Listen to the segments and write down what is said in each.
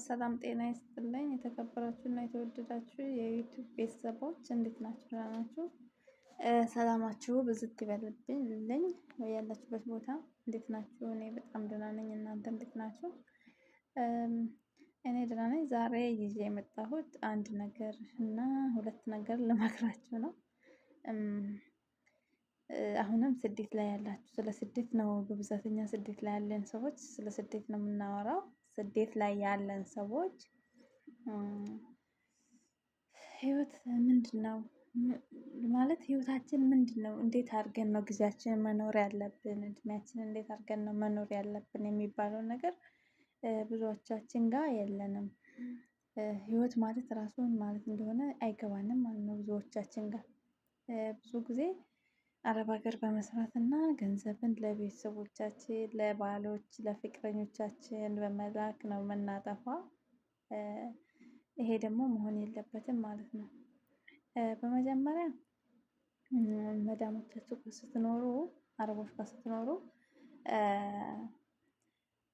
ሰላም ጤና ይስጥልኝ የተከበራችሁና የተወደዳችሁ የዩቲዩብ ቤተሰቦች እንዴት ናችሁ? ደህና ናችሁ? ሰላማችሁ ብዝት ይበልልኝ ወይ ያላችሁበት ቦታ እንዴት ናችሁ? እኔ በጣም ደህና ነኝ። እናንተ እንዴት ናችሁ? እኔ ደህና ነኝ። ዛሬ ይዤ የመጣሁት አንድ ነገር እና ሁለት ነገር ልመክራችሁ ነው። አሁንም ስደት ላይ ያላችሁ ስለ ስደት ነው በብዛት እኛ ስደት ላይ ያለን ሰዎች ስለ ስደት ነው የምናወራው። ስደት ላይ ያለን ሰዎች ህይወት ምንድነው? ማለት ህይወታችን ምንድነው? እንዴት አድርገን ነው ጊዜያችንን መኖር ያለብን? እድሜያችንን እንዴት አድርገን ነው መኖር ያለብን የሚባለው ነገር ብዙዎቻችን ጋር የለንም። ህይወት ማለት ራሱን ማለት እንደሆነ አይገባንም ማለት ነው። ብዙዎቻችን ጋር ብዙ ጊዜ አረብ ሀገር በመስራት እና ገንዘብን ለቤተሰቦቻችን ለባሎች ለፍቅረኞቻችን በመላክ ነው የምናጠፋው። ይሄ ደግሞ መሆን የለበትም ማለት ነው። በመጀመሪያ መዳሞቻችሁ ጋር ስትኖሩ አረቦች ጋር ስትኖሩ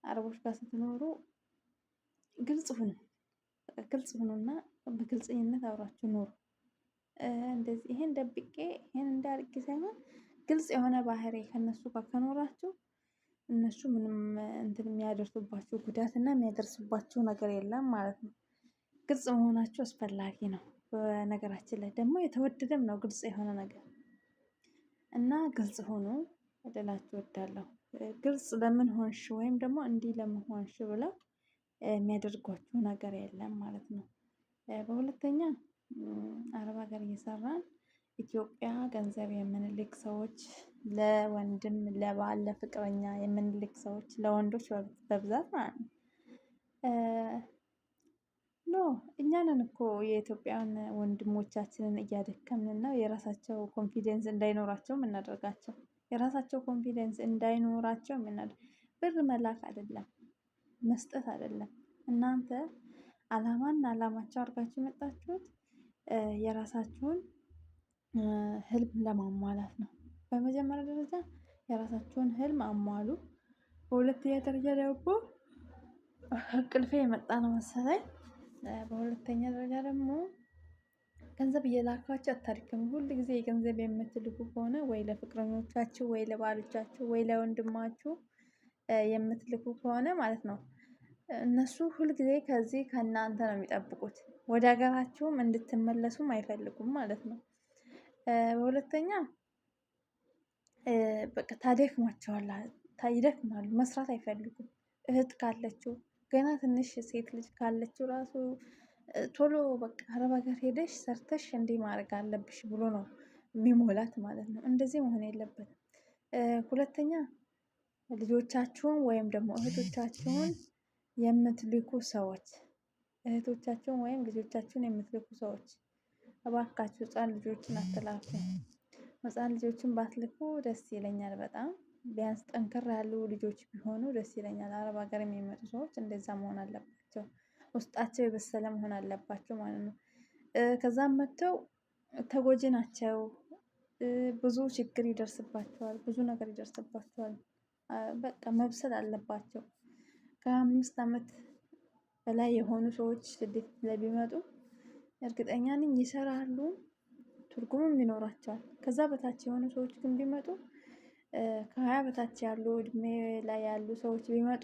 አረቦች ጋር ስትኖሩ ግልጽ ሁኑ። ግልጽ ሁኑና በግልጽኝነት አብራችሁ ኑሩ። እንደዚህ ይሄን ደብቄ ይሄን እንዳርጌ ሳይሆን ግልጽ የሆነ ባህሪ ከነሱ ጋር ከኖራችሁ እነሱ ምንም እንትን የሚያደርሱባችሁ ጉዳት እና የሚያደርሱባችሁ ነገር የለም ማለት ነው። ግልጽ መሆናችሁ አስፈላጊ ነው። በነገራችን ላይ ደግሞ የተወደደም ነው ግልጽ የሆነ ነገር እና ግልጽ ሆኖ ልላችሁ እወዳለሁ። ግልጽ ለምን ሆንሽ ወይም ደግሞ እንዲህ ለምን ሆንሽ ብለው የሚያደርጓችሁ ነገር የለም ማለት ነው። በሁለተኛ አረብ ሀገር እየሰራን ኢትዮጵያ ገንዘብ የምንልክ ሰዎች ለወንድም ለባል ለፍቅረኛ የምንልክ ሰዎች ለወንዶች በብዛት ማለት ነው። ኖ እኛ ነን እኮ የኢትዮጵያን ወንድሞቻችንን እያደከምንና የራሳቸው ኮንፊደንስ እንዳይኖራቸው የምናደርጋቸው የራሳቸው ኮንፊደንስ እንዳይኖራቸው የምናደርግ ብር መላክ አይደለም መስጠት አይደለም። እናንተ አላማና አላማቸው አድርጋችሁ የመጣችሁት የራሳችሁን ህልም ለማሟላት ነው። በመጀመሪያ ደረጃ የራሳችሁን ህልም አሟሉ። በሁለተኛ ደረጃ ደግሞ እንቅልፌ የመጣ ነው መሰለኝ። በሁለተኛ ደረጃ ደግሞ ገንዘብ እየላካችሁ አታድክሙ። ሁል ጊዜ ገንዘብ የምትልኩ ከሆነ ወይ ለፍቅረኞቻችሁ ወይ ለባሎቻችሁ ወይ ለወንድማችሁ የምትልኩ ከሆነ ማለት ነው እነሱ ሁል ጊዜ ከዚህ ከእናንተ ነው የሚጠብቁት። ወደ ሀገራችሁም እንድትመለሱም አይፈልጉም ማለት ነው። በሁለተኛ በቃ ታደክሟቸዋል ይደክማሉ መስራት አይፈልጉም። እህት ካለችው ገና ትንሽ ሴት ልጅ ካለችው ራሱ ቶሎ በቃ አረብ ሀገር ሄደሽ ሰርተሽ እንዲህ ማድረግ አለብሽ ብሎ ነው የሚሞላት ማለት ነው። እንደዚህ መሆን የለበትም። ሁለተኛ ልጆቻችሁን ወይም ደግሞ እህቶቻችሁን የምትልኩ ሰዎች እህቶቻችሁን ወይም ልጆቻችሁን የምትልኩ ሰዎች እባካችሁ ህፃን ልጆችን አትላኩ። ህፃን ልጆችን ባትልኩ ደስ ይለኛል በጣም ቢያንስ ጠንከር ያሉ ልጆች ቢሆኑ ደስ ይለኛል። አረብ ሀገር የሚመጡ ሰዎች እንደዛ መሆን አለባቸው። ውስጣቸው የበሰለ መሆን አለባቸው ማለት ነው። ከዛም መጥተው ተጎጂ ናቸው። ብዙ ችግር ይደርስባቸዋል ብዙ ነገር ይደርስባቸዋል። በቃ መብሰል አለባቸው። ከ5 አመት በላይ የሆኑ ሰዎች ስደት ላይ ቢመጡ እርግጠኛ ነኝ ይሰራሉ። ትርጉምም ይኖራቸዋል። ከዛ በታች የሆኑ ሰዎች ግን ቢመጡ ከ20 በታች ያሉ እድሜ ላይ ያሉ ሰዎች ቢመጡ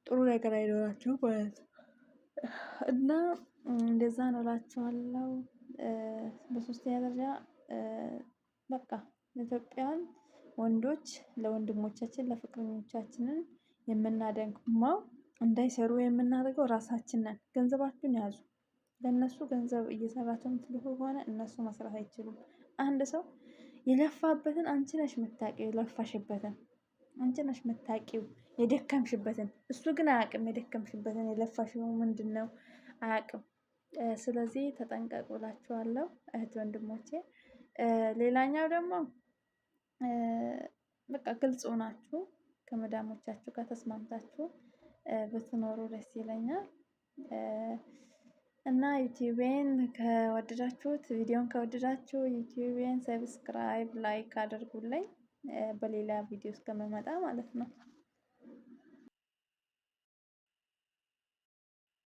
ጥሩ ነገር አይኖራቸውም ማለት ነው። እና እንደዛ ነው እላችኋለሁ። በሶስተኛ ደረጃ በቃ ኢትዮጵያን ወንዶች ለወንድሞቻችን ለፍቅረኞቻችንን የምናደክመው እንዳይሰሩ የምናደርገው ራሳችን ነን። ገንዘባችሁን ያዙ። ለእነሱ ገንዘብ እየሰራችሁ የምትልኩ ከሆነ እነሱ መስራት አይችሉም። አንድ ሰው የለፋበትን አንቺ ነሽ የምታውቂው የለፋሽበትን አንቺ ነሽ የምታውቂው የደከምሽበትን እሱ ግን አያውቅም የደከምሽበትን የለፋሽው ምንድነው አያውቅም። ስለዚህ ተጠንቀቁ እላችኋለሁ እህት ወንድሞቼ። ሌላኛው ደግሞ በቃ ግልጽ ሆናችሁ ከመዳሞቻችሁ ጋር ተስማምታችሁ ብትኖሩ ደስ ይለኛል። እና ዩቲዩቤን ከወደዳችሁት ቪዲዮን ከወደዳችሁ ዩቲዩቤን ሰብስክራይብ ላይክ አድርጉልኝ። በሌላ ቪዲዮ እስከምመጣ ማለት ነው።